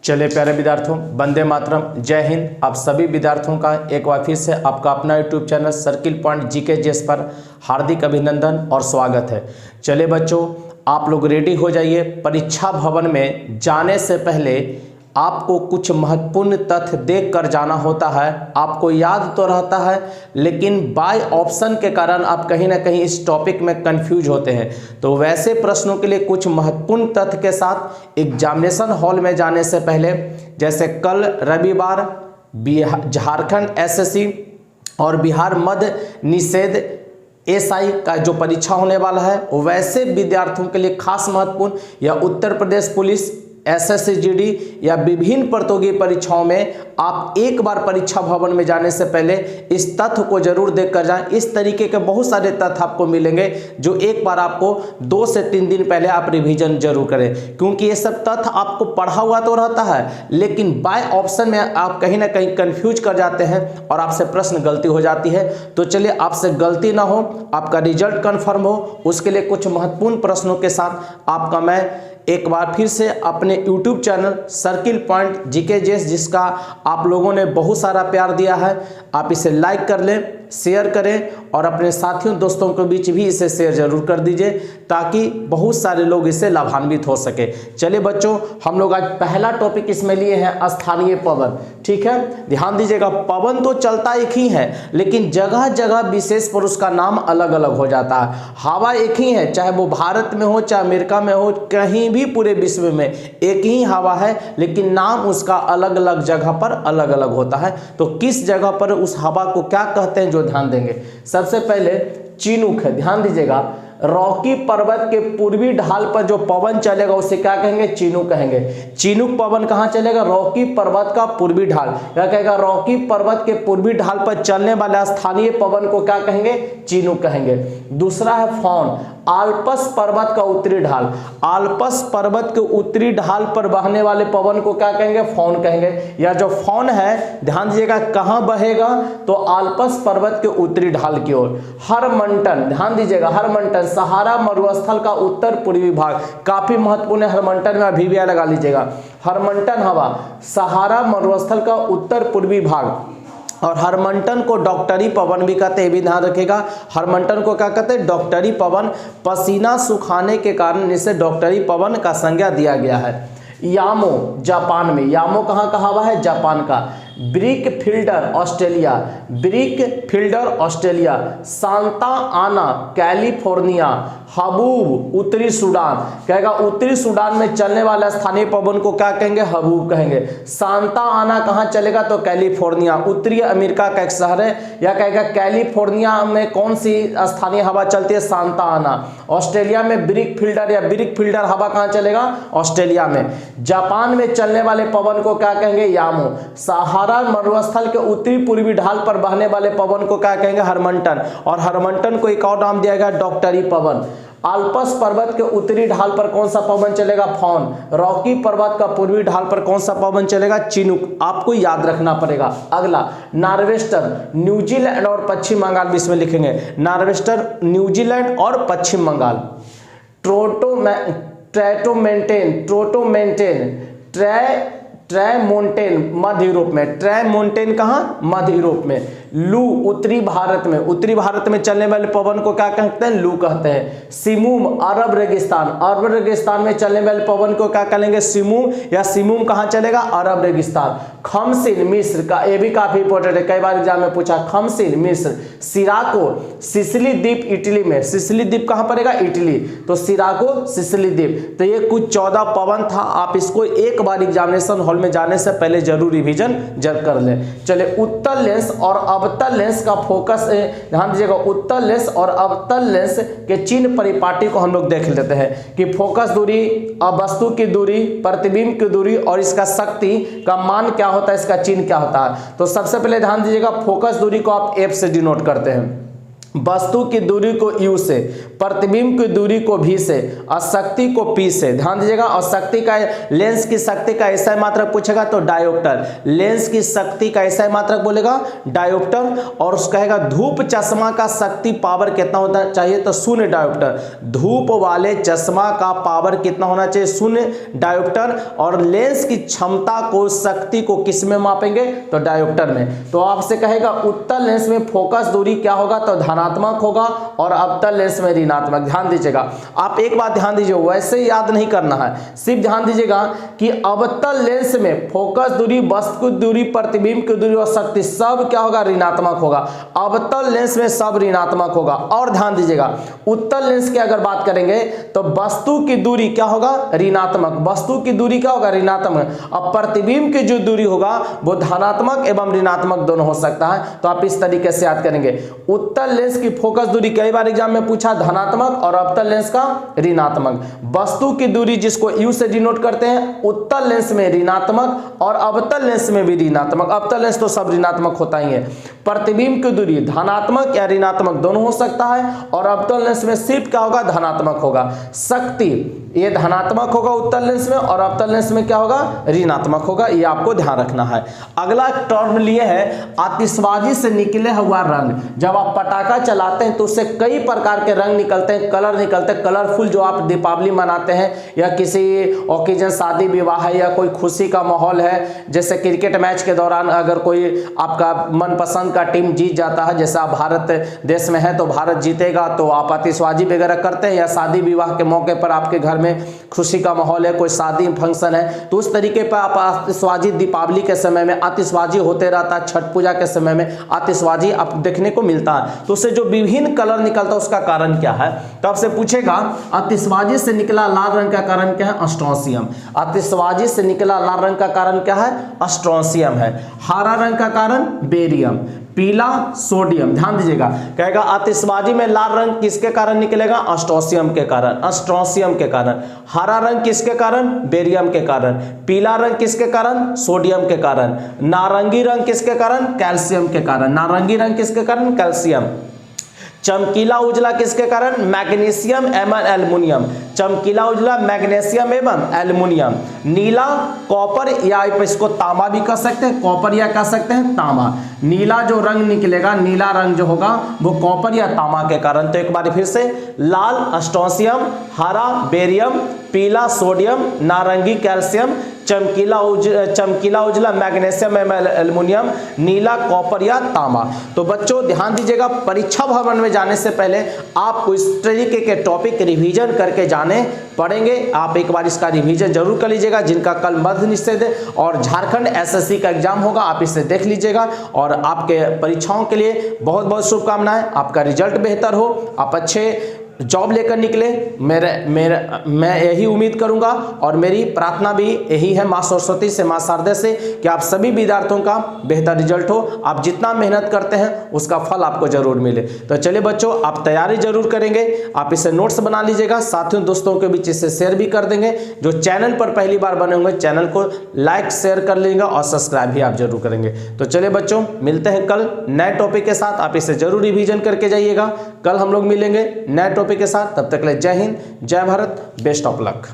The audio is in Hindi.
चले प्यारे विद्यार्थियों, वंदे मातरम, जय हिंद। आप सभी विद्यार्थियों का एक बार फिर से आपका अपना YouTube channel circle point GK जेस पर हार्दिक अभिनंदन और स्वागत है। चले बच्चों, आप लोग रेडी हो जाइए। परीक्षा भवन में जाने से पहले आपको कुछ महत्वपूर्ण तथ्य देख कर जाना होता है। आपको याद तो रहता है, लेकिन बाय ऑप्शन के कारण आप कहीं ना कहीं इस टॉपिक में कंफ्यूज होते हैं। तो वैसे प्रश्नों के लिए कुछ महत्वपूर्ण तथ्य के साथ एग्जामिनेशन हॉल में जाने से पहले, जैसे कल रविवार झारखंड एसएससी और बिहार मध्य निषेध एसआई का जो परीक्षा होने वाला है, वैसे विद्यार्थियों के लिए खास महत्वपूर्ण, या Uttar Pradesh police, SSC GD या विभिन्न प्रतियोगी परीक्षाओं में आप एक बार परीक्षा भवन में जाने से पहले इस तथ्य को जरूर देख कर जाएं। इस तरीके के बहुत सारे तथ्य आपको मिलेंगे जो एक बार आपको 2 से 3 दिन पहले आप रिवीजन जरूर करें, क्योंकि ये सब तथ्य आपको पढ़ा हुआ तो रहता है, लेकिन बाय ऑप्शन में आप कहीं ना कहीं कंफ्यूज कर जाते हैं और आपसे प्रश्न गलती हो जाती है। तो चलिए, आपसे गलती ना हो, आपका रिजल्ट कन्फर्म हो, उसके लिए कुछ महत्वपूर्ण प्रश्नों के साथ आपका मैं एक बार फिर से अपने YouTube channel circle point GK जेस, जिसका आप लोगों ने बहुत सारा प्यार दिया है, आप इसे लाइक कर लें, शेयर करें और अपने साथियों दोस्तों के बीच भी इसे शेयर जरूर कर दीजिए, ताकि बहुत सारे लोग इससे लाभान्वित हो सके। चलिए बच्चों, हम लोग आज पहला टॉपिक इसमें लिए हैं स्थानीय पवन। ठीक है, ध्यान दीजिएगा। पवन तो चलता एक ही है, लेकिन जगह जगह विशेष पर उसका नाम अलग अलग हो जाता है। हवा एक ही है, चाहे वो भारत में हो, चाहे अमेरिका में हो, कहीं भी पूरे विश्व में एक ही हवा है, लेकिन नाम उसका अलग अलग जगह पर अलग अलग होता है। तो किस जगह पर उस हवा को क्या कहते हैं, जो ध्यान देंगे। सबसे पहले चिनूक है, ध्यान दीजिएगा। रॉकी पर्वत के पूर्वी ढाल पर जो पवन चलेगा उसे क्या कहेंगे, चिनूक कहेंगे। चिनूक पवन कहाँ चलेगा, रॉकी पर्वत का पूर्वी ढाल। क्या कहेगा, रॉकी पर्वत के पूर्वी ढाल पर चलने वाले स्थानीय पवन को क्या कहेंगे, चिनूक कहेंगे। दूसरा है फौन, आल्पस पर्वत का उत्तरी ढाल। आल्पस पर्वत के उत्तरी ढाल पर बहने वाले पवन को क्या कहेंगे, फौन कहेंगे। या जो फौन है, ध्यान दीजिएगा, कहां बहेगा, तो आल्पस पर्वत के उत्तरी ढाल की ओर। हरमंटन, ध्यान दीजिएगा, हरमंटन सहारा मरुस्थल का उत्तर पूर्वी भाग, काफी महत्वपूर्ण है। हरमंटन में अभी भी लगा लीजिएगा। हरमंटन हवा सहारा मरुस्थल का उत्तर पूर्वी भाग, और हरमंटन को डॉक्टरी पवन भी कहते हैं, भी ध्यान रखिएगा। हरमंटन को क्या कहते हैं, डॉक्टरी पवन। पसीना सुखाने के कारण इसे डॉक्टरी पवन का संज्ञा दिया गया है। यामो जापान में, यामो कहाँ का हवा है, जापान का। Brick fielder Australia, brick fielder Australia. Santa आना कैलिफोर्निया। हबूब उत्तरी सूडान, कहेगा उत्तरी सूडान में चलने वाला स्थानीय पवन को क्या कहेंगे, हबूब कहेंगे। सांता आना कहाँ चलेगा, तो कैलिफोर्निया, उत्तरी अमेरिका का एक शहर है। या कहेगा कैलिफोर्निया में कौन सी स्थानीय हवा चलती है, सांता आना। ऑस्ट्रेलिया में ब्रिक फील्डर या ब्रिक फील्डर हवा कहाँ चलेगा, ऑस्ट्रेलिया में। जापान में चलने वाले पवन को क्या कहेंगे, यामो। सहारा मरुस्थल के उत्तरी पूर्वी ढाल पर बहने वाले पवन को क्या कहेंगे, हरमंटन। और हरमंटन को एक और नाम दिया गया, डॉक्टरी पवन। आल्पस पर्वत के उत्तरी ढाल पर कौन सा पवन चलेगा, फौन। रॉकी पर्वत का पूर्वी ढाल पर कौन सा पवन चलेगा, चिनूक। आपको याद रखना पड़ेगा। अगला नॉर्वेस्टर, न्यूजीलैंड और पश्चिम बंगाल भी इसमें लिखेंगे। नॉर्वेस्टर, न्यूजीलैंड और पश्चिम बंगाल। ट्रामोंटेन मध्य यूरोप में। ट्रामोंटेन कहाँ, मध्य यूरोप में। लू उत्तरी भारत में, उत्तरी भारत में चलने वाले पवन को क्या कहते हैं, लू कहते हैं। सिमुम अरब रेगिस्तान, अरब रेगिस्तान में चलने वाले पवन को क्या कहेंगे, सिमुम। या सिमुम कहाँ चलेगा, अरब रेगिस्तान। खमसिन मिस्र का, ये भी काफी इंपॉर्टेंट है, कई बार एग्जाम में पूछा। खमसिन मिस्र। सिराको सिसिली द्वीप इटली में, सिसिली द्वीप कहाँ पड़ेगा, इटली, तो सिराको सिसिली द्वीप। तो ये कुछ 14 पवन था। आप इसको एक बार एग्जामिनेशन हॉल में जाने से पहले जरूर रिवीजन जरूर कर लें। चलिए, उत्तल लेंस और अवतल लेंस का फोकस, ध्यान दीजिएगा, उत्तल लेंस और अवतल लेंस के चिन्ह परिपाटी को हम लोग देख लेते हैं कि फोकस दूरी, वस्तु की दूरी, प्रतिबिंब की दूरी और इसका शक्ति का मान क्या होता है, इसका चिन्ह क्या होता है। तो सबसे पहले ध्यान दीजिएगा, फोकस दूरी को आप F से डिनोट करते हैं, वस्तु की दूरी को U से, प्रतिबिंब की दूरी को भी से और शक्ति को पी से। ध्यान दीजिएगा। और शक्ति का, लेंस की शक्ति का ऐसा मात्रक पूछेगा तो डायोप्टर। लेंस की शक्ति का ऐसा मात्रक बोलेगा डायोप्टर। और उस कहेगा धूप चश्मा का शक्ति पावर कितना होना चाहिए तो 0 डायोप्टर। धूप वाले चश्मा का पावर कितना होना चाहिए 0 डायोप्टर। और लेंस की क्षमता को, शक्ति को किस में मापेंगे तो डायोप्टर में। तो आपसे कहेगा उत्तल लेंस में फोकस दूरी क्या होगा तो धनात्मक होगा और अवतल लेंस में ऋणात्मक। ध्यान दीजिएगा। आप एक बात ध्यान दीजिए, वैसे याद नहीं करना है, सिर्फ ध्यान दीजिएगा कि अवतल लेंस में फोकस दूरी, वस्तु दूरी, प्रतिबिंब की दूरी और शक्ति सब क्या होगा ऋणात्मक होगा। अवतल लेंस में सब ऋणात्मक होगा। और ध्यान दीजिएगा उत्तल लेंस की अगर बात करेंगे तो वस्तु की दूरी क्या होगा ऋणात्मक। वस्तु की दूरी क्या होगा ऋणात्मक। अब प्रतिबिंब की जो दूरी होगा वो धनात्मक एवं ऋणात्मक दोनों हो सकता है। तो आप इस तरीके से याद करेंगे। उत्तल लेंस की फोकस दूरी कई बार एग्जाम में पूछा धनात्मक और अवतल लेंस का ऋणात्मक। वस्तु की दूरी जिसको U से डिनोट करते हैं, उत्तल लेंस में ऋणात्मक और अवतल लेंस में भी ऋणात्मक। अवतल लेंस तो सब ऋणात्मक होता ही है। प्रतिबिंब की दूरी धनात्मक या ऋणात्मक दोनों हो सकता है और अवतल लेंस में सिर्फ क्या होगा धनात्मक होगा। शक्ति ये धनात्मक होगा उत्तल लेंस में और अवतल लेंस में क्या होगा ऋणात्मक होगा। ये आपको ध्यान रखना है। अगला टर्म लिए है आतिशबाजी से निकले हुआ रंग। जब आप पटाखा चलाते हैं तो उससे कई प्रकार के रंग निकलते हैं, कलर निकलते हैं। कलरफुल जो आप दीपावली मनाते हैं या किसी ओकेजन शादी विवाह है या कोई खुशी का माहौल है, जैसे क्रिकेट मैच के दौरान अगर कोई आपका मनपसंद का टीम जीत जाता है, जैसे आप भारत देश में है तो भारत जीतेगा तो आप आतिशबाजी वगैरह करते हैं, या शादी विवाह के मौके पर आपके घर में खुशी का माहौल है, कोई शादी फंक्शन है तो उस तरीके पर आप आतिशबाजी, दीपावली के समय में आतिशबाजी होते रहता है, छठ पूजा के समय में आतिशबाजी आप देखने को मिलता है। तो उससे जो विभिन्न कलर निकलता है उसका कारण क्या है। तो आपसे पूछेगा आतिशबाजी से निकला लाल रंग का कारण क्या है अस्ट्रोंसियम। आतिशबाजी से निकला लाल रंग का कारण क्या है अस्ट्रोंसियम है। हरा रंग का कारण बेरियम, पीला सोडियम। ध्यान दीजिएगा कहेगा आतिशबाजी में लाल रंग किसके कारण निकलेगा अस्ट्रोंसियम के कारण, अस्ट्रोंसियम के कारण। हरा रंग किसके कारण बेरियम के कारण। पीला रंग किसके कारण सोडियम के कारण। नारंगी रंग किसके कारण कैल्शियम के कारण। नारंगी रंग किसके कारण कैल्शियम। चमकीला उजला किसके कारण मैग्नीशियम एवं एल्युमिनियम। चमकीला उजला मैग्नीशियम एवं एल्युमिनियम। नीला कॉपर या इसको तांबा भी कह सकते हैं, कॉपर या कह सकते हैं तांबा। नीला जो रंग निकलेगा, नीला रंग जो होगा वो कॉपर या तांबा के कारण। तो एक बार फिर से लाल अस्ट्रोंसियम, हरा बेरियम, पीला सोडियम, नारंगी कैल्शियम, चमकीला उजला मैग्नीशियम एवं एल्युमिनियम, नीला कॉपर या तांबा। तो बच्चों ध्यान दीजिएगा परीक्षा भवन में जाने से पहले आपको इस तरीके के टॉपिक रिवीजन करके जाने पड़ेंगे। आप एक बार इसका रिवीजन जरूर कर लीजिएगा। जिनका कल मध्य निषेध और झारखंड एसएससी का एग्जाम होगा आप इसे देख लीजिएगा। और आपके परीक्षाओं के लिए बहुत बहुत शुभकामनाएं। आपका रिजल्ट बेहतर हो, आप अच्छे जॉब लेकर निकले। मैं यही उम्मीद करूंगा और मेरी प्रार्थना भी यही है माँ सरस्वती से, माँ शारदा से कि आप सभी विद्यार्थियों का बेहतर रिजल्ट हो। आप जितना मेहनत करते हैं उसका फल आपको जरूर मिले। तो चलिए बच्चों आप तैयारी जरूर करेंगे, आप इसे नोट्स बना लीजिएगा, साथियों दोस्तों के बीच इसे शेयर भी कर देंगे। जो चैनल पर पहली बार बने होंगे चैनल को लाइक शेयर कर लीजिएगा और सब्सक्राइब भी आप जरूर करेंगे। तो चलिए बच्चों मिलते हैं कल नए टॉपिक के साथ। आप इसे जरूर रिवीजन करके जाइएगा। कल हम लोग मिलेंगे नए टॉपिक के साथ। तब तक के लिए जय हिंद, जय भारत, बेस्ट ऑफ लक।